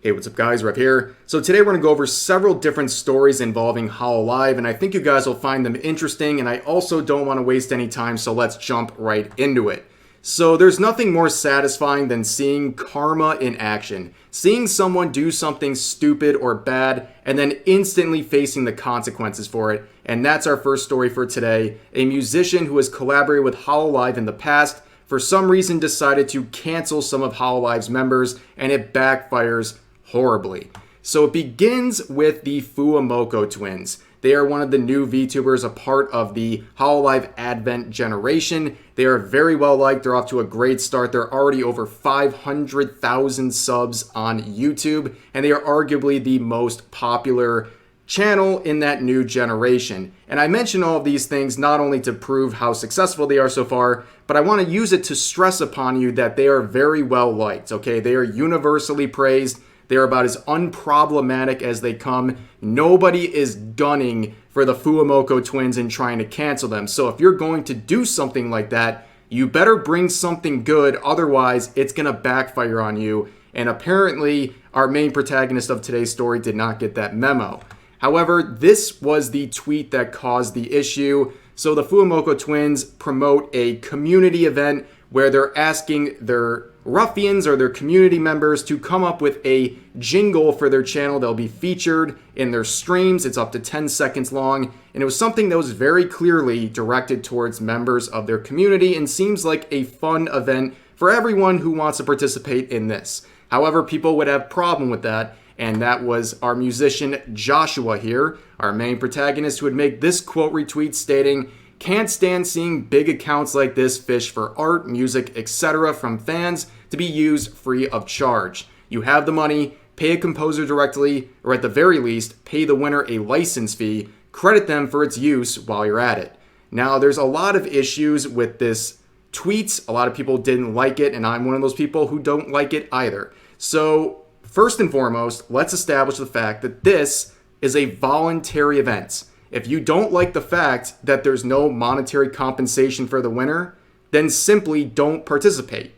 Hey, what's up guys, Rev here. So today we're going to go over several different stories involving Hololive, and I think you guys will find them interesting, and I also don't want to waste any time, so let's jump right into it. So there's nothing more satisfying than seeing karma in action. Seeing someone do something stupid or bad, and then instantly facing the consequences for it. And that's our first story for today. A musician who has collaborated with Hololive in the past, for some reason decided to cancel some of Hololive's members, and it backfires horribly. So it begins with the FuwaMoco twins. They are one of the new VTubers, a part of the Hololive Advent generation. They are very well liked. They're off to a great start. They're already over 500,000 subs on YouTube, and they are arguably the most popular channel in that new generation. And I mention all of these things not only to prove how successful they are so far, but I want to use it to stress upon you that they are very well liked, okay? They are universally praised. They're about as unproblematic as they come. Nobody is gunning for the FuwaMoco twins and trying to cancel them. So if you're going to do something like that, you better bring something good. Otherwise, it's going to backfire on you. And apparently, our main protagonist of today's story did not get that memo. However, this was the tweet that caused the issue. So the FuwaMoco twins promote a community event where they're asking their ruffians or their community members to come up with a jingle for their channel. They'll be featured in their streams. It's up to 10 seconds long. And it was something that was very clearly directed towards members of their community and seems like a fun event for everyone who wants to participate in this. However, people would have a problem with that. And that was our musician Joshua here, our main protagonist, who would make this quote retweet stating, "Can't stand seeing big accounts like this fish for art, music, etc. from fans to be used free of charge. You have the money, pay a composer directly, or at the very least, pay the winner a license fee, credit them for its use while you're at it." Now, there's a lot of issues with this tweet. A lot of people didn't like it, and I'm one of those people who don't like it either. So, first and foremost, let's establish the fact that this is a voluntary event. If you don't like the fact that there's no monetary compensation for the winner, then simply don't participate.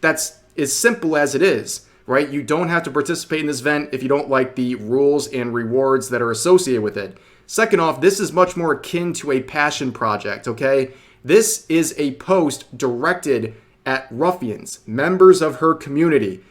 That's as simple as it is, right? You don't have to participate in this event if you don't like the rules and rewards that are associated with it. Second off, this is much more akin to a passion project, okay? This is a post directed at ruffians, members of her community.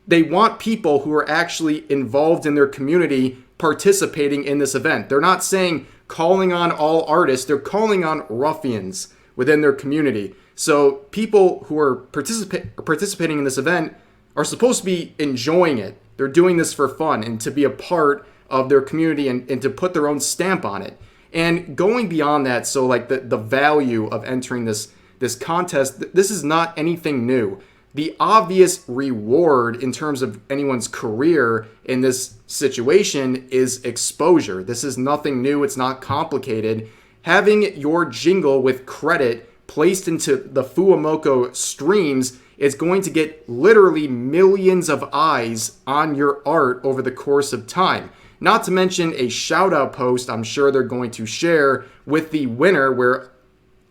They want people who are actually involved in their community participating in this event. They're not saying calling on all artists, they're calling on ruffians within their community. So people who are participating in this event are supposed to be enjoying it. They're doing this for fun and to be a part of their community and to put their own stamp on it. And going beyond that, so like the value of entering this contest, this is not anything new. The obvious reward in terms of anyone's career in this situation is exposure. This is nothing new. It's not complicated. Having your jingle with credit placed into the FuwaMoco streams is going to get literally millions of eyes on your art over the course of time. Not to mention a shout out post I'm sure they're going to share with the winner where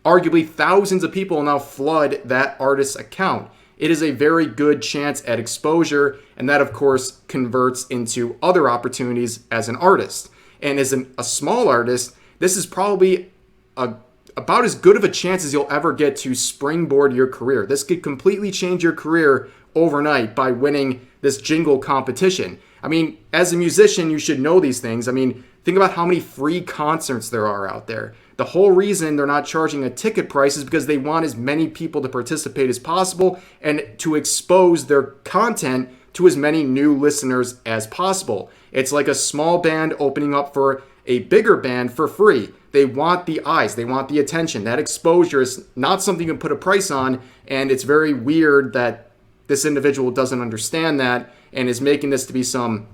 arguably thousands of people now flood that artist's account. It is a very good chance at exposure, and that of course converts into other opportunities as an artist. And as a small artist, this is probably about as good of a chance as you'll ever get to springboard your career. This could completely change your career overnight by winning this jingle competition. I mean, as a musician, you should know these things. I mean, think about how many free concerts there are out there. The whole reason they're not charging a ticket price is because they want as many people to participate as possible and to expose their content to as many new listeners as possible. It's like a small band opening up for a bigger band for free. They want the eyes, they want the attention. That exposure is not something you can put a price on, and it's very weird that this individual doesn't understand that and is making this to be some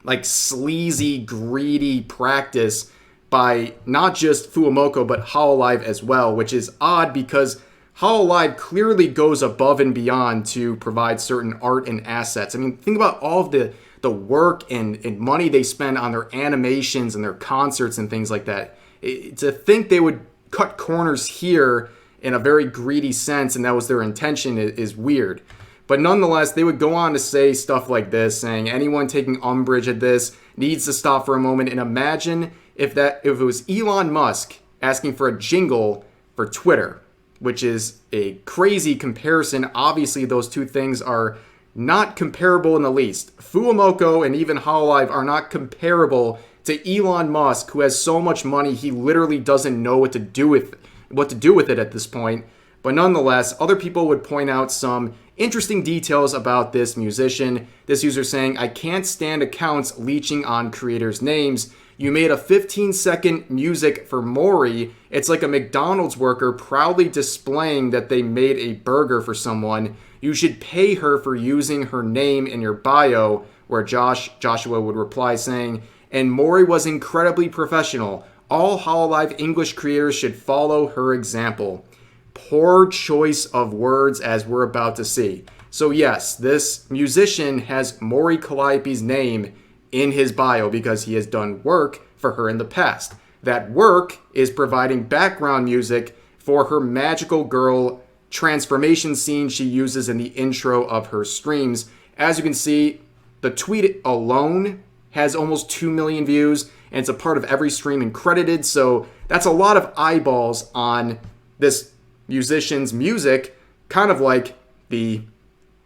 like sleazy, greedy practice by not just FuwaMoco, but Hololive as well, which is odd because Hololive clearly goes above and beyond to provide certain art and assets. I mean, think about all of the work and money they spend on their animations and their concerts and things like that. To think they would cut corners here in a very greedy sense and that was their intention is weird. But nonetheless, they would go on to say stuff like this, saying anyone taking umbrage at this needs to stop for a moment and imagine if it was Elon Musk asking for a jingle for Twitter, which is a crazy comparison. Obviously, those two things are not comparable in the least. FuwaMoco and even Hololive are not comparable to Elon Musk, who has so much money he literally doesn't know what to do with it at this point. But nonetheless, other people would point out some interesting details about this musician. This user saying, I can't stand accounts leeching on creators' names. You made a 15-second music for Mori. It's like a McDonald's worker proudly displaying that they made a burger for someone. You should pay her for using her name in your bio, where Joshua would reply saying, and Mori was incredibly professional. All Hololive English creators should follow her example. Poor choice of words, as we're about to see. So yes, this musician has Mori Calliope's name in his bio because he has done work for her in the past. That work is providing background music for her magical girl transformation scene she uses in the intro of her streams. As you can see, the tweet alone has almost 2 million views, and it's a part of every stream and credited, so that's a lot of eyeballs on this musician's music, kind of like the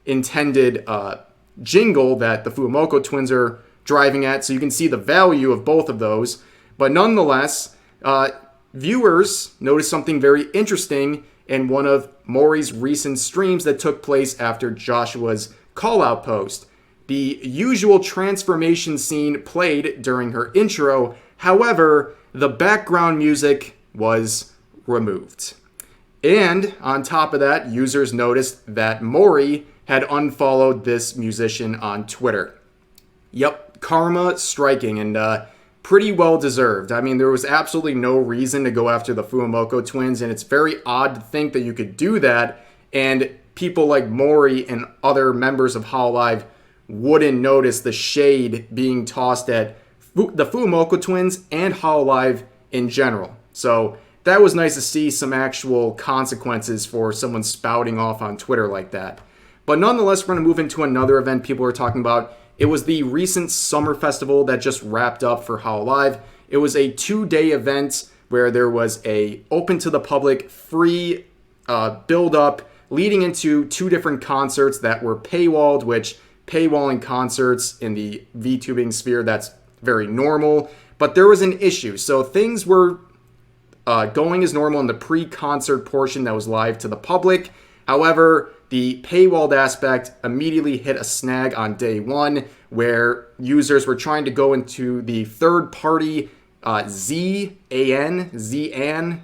intended jingle that the FuwaMoco twins are driving at, so you can see the value of both of those. But nonetheless, viewers noticed something very interesting in one of Mori's recent streams that took place after Joshua's call-out post. The usual transformation scene played during her intro. However, the background music was removed. And on top of that, users noticed that Mori had unfollowed this musician on Twitter. Yep, karma striking and pretty well deserved. I mean, there was absolutely no reason to go after the FuwaMoco twins, and it's very odd to think that you could do that and people like Mori and other members of Hololive wouldn't notice the shade being tossed at the FuwaMoco twins and Hololive in general. So that was nice to see some actual consequences for someone spouting off on Twitter like that. But nonetheless, we're going to move into another event people were talking about. It was the recent summer festival that just wrapped up for Hololive. It was a 2-day event where there was a open to the public, free build-up leading into 2 different concerts that were paywalled, which paywalling concerts in the VTubing sphere, that's very normal. But there was an issue. So things were going as normal in the pre-concert portion that was live to the public. However, the paywalled aspect immediately hit a snag on day 1 where users were trying to go into the third-party Zan,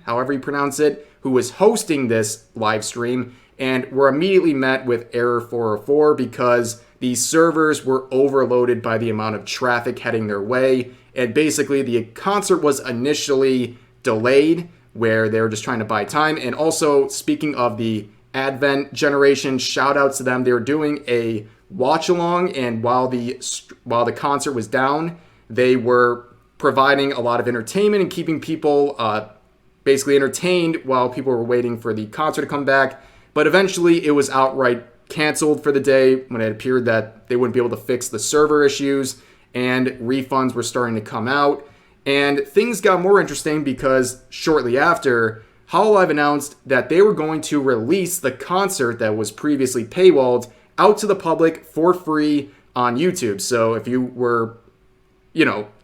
however you pronounce it, who was hosting this live stream, and were immediately met with error 404 because the servers were overloaded by the amount of traffic heading their way. And basically, the concert was initially delayed where they were just trying to buy time. And also, speaking of the Advent generation, shout out to them. They were doing a watch along, and while the concert was down, they were providing a lot of entertainment and keeping people basically entertained while people were waiting for the concert to come back. But eventually, it was outright canceled for the day when it appeared that they wouldn't be able to fix the server issues, and refunds were starting to come out. And things got more interesting because shortly after, Hololive announced that they were going to release the concert that was previously paywalled out to the public for free on YouTube. So if you were,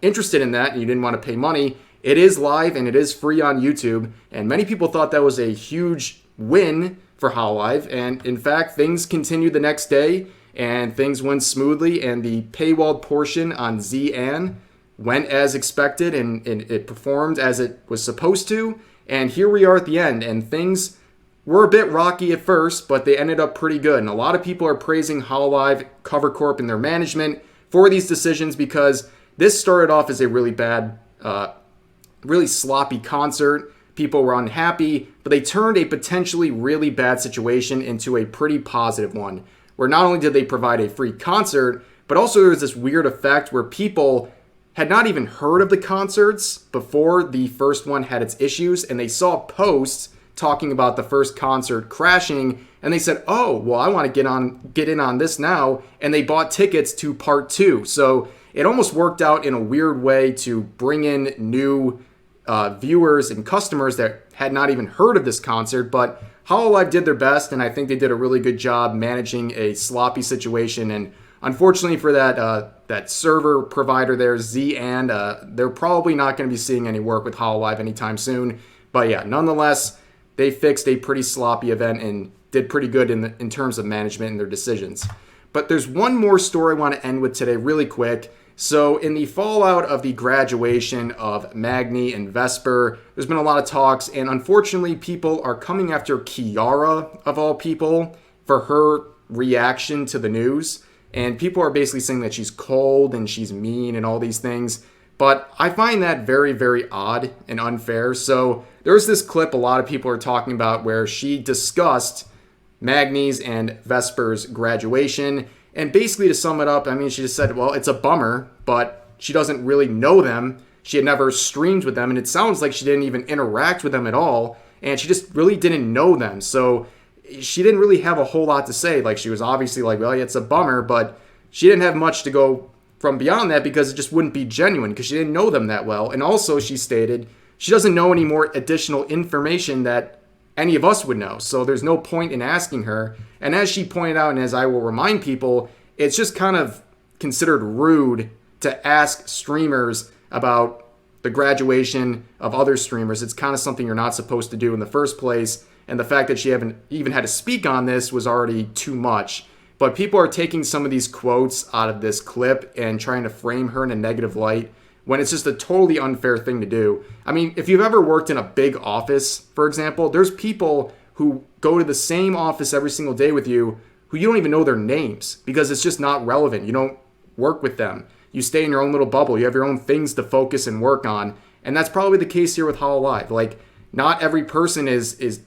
interested in that and you didn't want to pay money, it is live and it is free on YouTube. And many people thought that was a huge win for Hololive. And in fact, things continued the next day and things went smoothly, and the paywalled portion on Zan went as expected and it performed as it was supposed to. And here we are at the end, and things were a bit rocky at first, but they ended up pretty good. And a lot of people are praising Hololive, Cover Corp, and their management for these decisions because this started off as a really bad, really sloppy concert. People were unhappy, but they turned a potentially really bad situation into a pretty positive one, where not only did they provide a free concert, but also there was this weird effect where people had not even heard of the concerts before the first one had its issues, and they saw posts talking about the first concert crashing and they said, oh, well, I want to get in on this now, and they bought tickets to part 2. So it almost worked out in a weird way to bring in new viewers and customers that had not even heard of this concert, but Hololive did their best, and I think they did a really good job managing a sloppy situation. And unfortunately for that server provider there, they're probably not going to be seeing any work with Hololive anytime soon. But yeah, nonetheless, they fixed a pretty sloppy event and did pretty good in terms of management and their decisions. But there's one more story I want to end with today really quick. So in the fallout of the graduation of Magni and Vesper, there's been a lot of talks, and unfortunately people are coming after Kiara, of all people, for her reaction to the news. And people are basically saying that she's cold and she's mean and all these things. But I find that very, very odd and unfair. So there's this clip a lot of people are talking about where she discussed Magni's and Vesper's graduation. And basically, to sum it up, I mean, she just said, well, it's a bummer, but she doesn't really know them. She had never streamed with them, and it sounds like she didn't even interact with them at all, and she just really didn't know them. So she didn't really have a whole lot to say. Like, she was obviously like, well, yeah, it's a bummer, but she didn't have much to go from beyond that because it just wouldn't be genuine because she didn't know them that well. And also, she stated she doesn't know any more additional information that any of us would know. So there's no point in asking her. And as she pointed out, and as I will remind people, it's just kind of considered rude to ask streamers about the graduation of other streamers. It's kind of something you're not supposed to do in the first place. And the fact that she haven't even had to speak on this was already too much. But people are taking some of these quotes out of this clip and trying to frame her in a negative light when it's just a totally unfair thing to do. I mean, if you've ever worked in a big office, for example, there's people who go to the same office every single day with you who you don't even know their names because it's just not relevant. You don't work with them. You stay in your own little bubble. You have your own things to focus and work on. And that's probably the case here with Hololive. Like, not every person is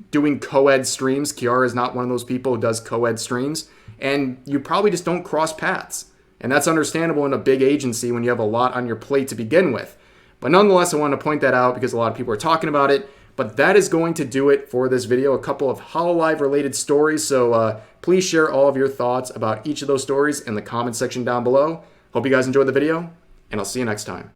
doing co-ed streams. Kiara is not one of those people who does co-ed streams. And you probably just don't cross paths. And that's understandable in a big agency when you have a lot on your plate to begin with. But nonetheless, I want to point that out because a lot of people are talking about it. But that is going to do it for this video. A couple of Hololive related stories. So please share all of your thoughts about each of those stories in the comment section down below. Hope you guys enjoyed the video, and I'll see you next time.